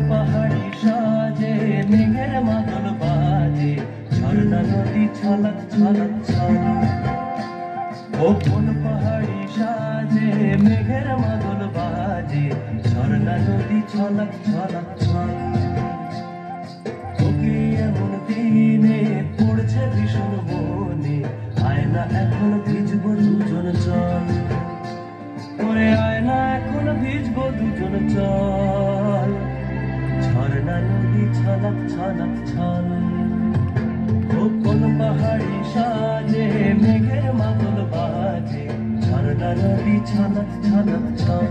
পাহাড়ি সাজে মেঘের মাদল বাজে, ঝর্ণা নদী ছলক ছলক ছল। ও কোন পাহাড়ি সাজে মেঘের মাদল বাজে, ঝর্ণা নদী ছলক ছলক ছল। তোকে এমন দিনে পড়ছে ভীষণ মনে, আয়না এখন ভিজবো দুজন চল। ওরে আয়না এখন ভিজবো দুজন চল। ঝর্ণা নদী ছলক ছলক ছল। ও কোন পাহাড়ি সাজে মেঘের মাদল বাজে, ঝর্ণা নদী ছলক ছলক ছল।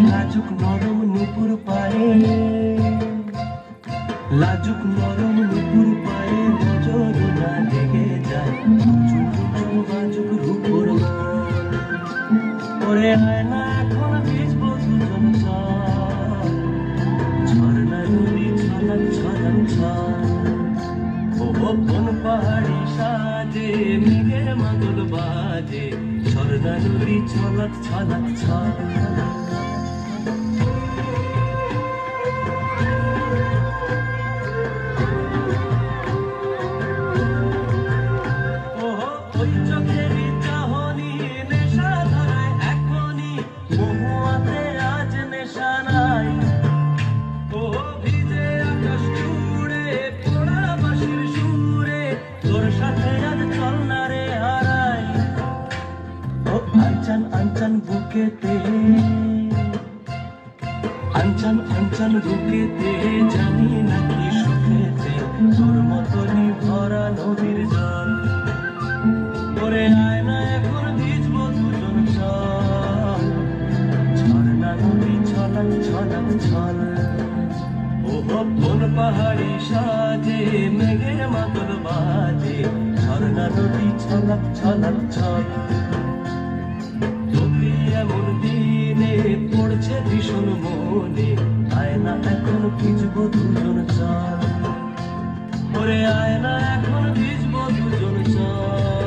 লাজুক নরম নুপুর পায়ে, লাজুক নরম নুপুর পায়ে নজর না লেগে যায়, চুপ চুপ লাজুক রূপর মন। ওরে আয়না এখন ভিজবো দুজন চল। ঝর্ণা নদী ছলক ছলক ছল। ও কোন পাহাড়ি সাজে মেঘের মাদল বাজে, ঝর্ণা নদী ছলক ছলক ছল। আঞ্চন আঞ্চন বুকেতে, আঞ্চন আঞ্চন বুকেতে, জানি নাকি সুখেতে তোর মতনই ভরা নদীর জল। ওরে আয়না এখন ভিজবো দুজন চল। ঝর্ণা নদী ছলক ছলক ছল। ও কোন পাহাড়ি সাজে মেঘের মাদল বাজে, ঝর্ণা নদী ছলক ছলক ছল। এমন দিনে পড়ছে ভীষণ মনে, আয়না এখন ভিজবো দুজন চল। ওরে আয়না এখন ভিজবো দুজন চল।